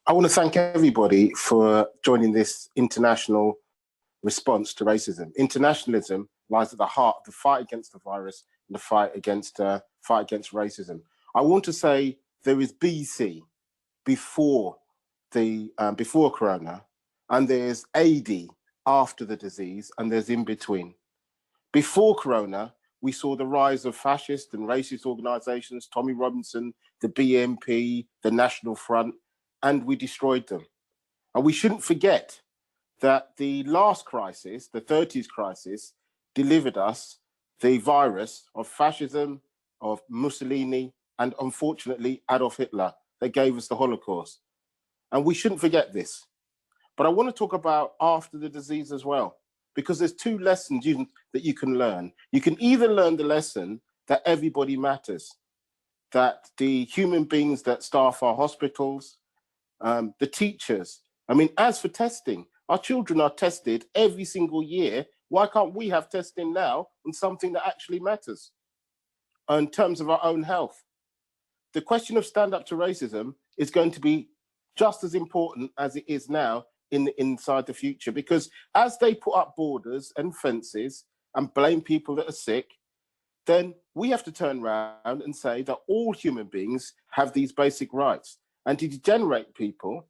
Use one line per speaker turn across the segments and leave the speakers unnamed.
I want to thank everybody for joining this international response to racism. Internationalism lies at the heart of the fight against the virus and the fight against racism. I want to say there is BC, before Corona, and there's AD, after the disease, and there's in between. Before Corona, we saw the rise of fascist and racist organisations, Tommy Robinson, the BNP, the National Front, and we destroyed them. And we shouldn't forget that the last crisis, the 30s crisis, delivered us the virus of fascism, of Mussolini, and unfortunately Adolf Hitler. They gave us the Holocaust. And we shouldn't forget this. But I want to talk about after the disease as well, because there's two lessons that you can learn. You can either learn the lesson that everybody matters, that the human beings that staff our hospitals, the teachers. I mean, as for testing, our children are tested every single year. Why can't we have testing now on something that actually matters in terms of our own health? The question of stand up to racism is going to be just as important as it is now inside the future, because as they put up borders and fences and blame people that are sick, then we have to turn around and say that all human beings have these basic rights. And to degenerate people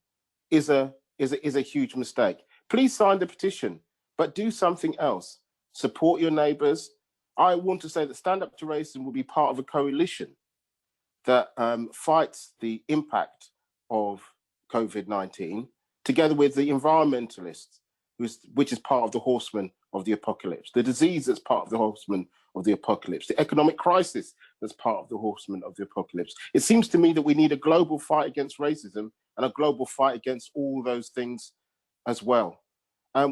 is a huge mistake. Please sign the petition, but do something else. Support your neighbours. I want to say that Stand Up to Racism will be part of a coalition that fights the impact of COVID-19, together with the environmentalists, which is part of the horsemen of the apocalypse, the disease that's part of the horsemen of the apocalypse, the economic crisis that's part of the horsemen of the apocalypse. It seems to me that we need a global fight against racism and a global fight against all those things as well.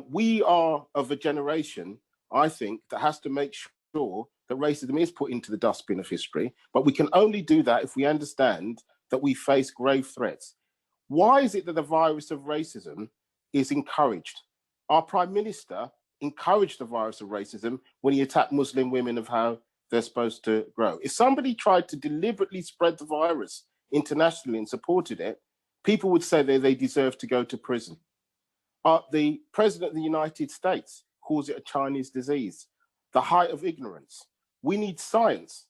We are of a generation, I think, that has to make sure that racism is put into the dustbin of history, but we can only do that if we understand that we face grave threats. Why is it that the virus of racism is encouraged? Our Prime Minister encouraged the virus of racism when he attacked Muslim women of how they're supposed to grow. If somebody tried to deliberately spread the virus internationally and supported it, people would say that they deserve to go to prison. The President of the United States calls it a Chinese disease, the height of ignorance. We need science.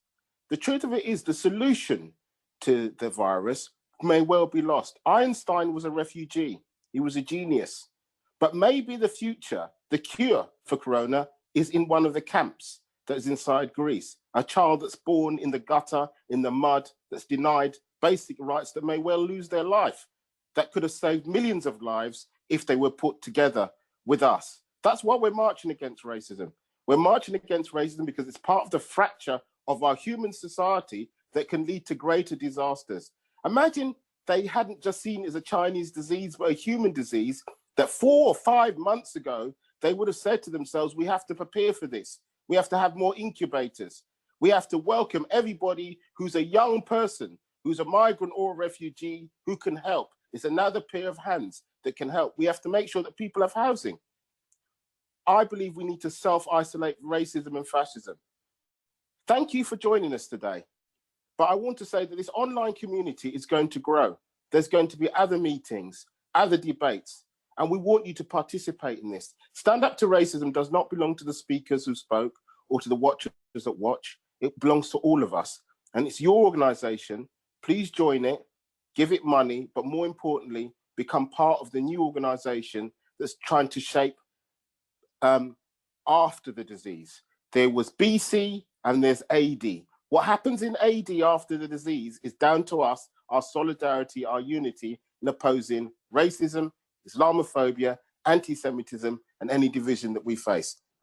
The truth of it is the solution to the virus may well be lost. Einstein was a refugee. He was a genius. But maybe the future, the cure for corona, is in one of the camps that is inside Greece. A child that's born in the gutter, in the mud, that's denied basic rights, that may well lose their life, that could have saved millions of lives if they were put together with us. That's why we're marching against racism. We're marching against racism because it's part of the fracture of our human society that can lead to greater disasters. Imagine they hadn't just seen it as a Chinese disease, but a human disease, that 4 or 5 months ago, they would have said to themselves, we have to prepare for this. We have to have more incubators. We have to welcome everybody who's a young person, who's a migrant or a refugee, who can help. It's another pair of hands that can help. We have to make sure that people have housing. I believe we need to self-isolate racism and fascism. Thank you for joining us today. But I want to say that this online community is going to grow. There's going to be other meetings, other debates, and we want you to participate in this. Stand Up to Racism does not belong to the speakers who spoke or to the watchers that watch. It belongs to all of us. And it's your organization. Please join it, give it money, but more importantly, become part of the new organization that's trying to shape after the disease. There was BC and there's AD. What happens in AD after the disease is down to us, our solidarity, our unity in opposing racism, Islamophobia, anti-Semitism, and any division that we face.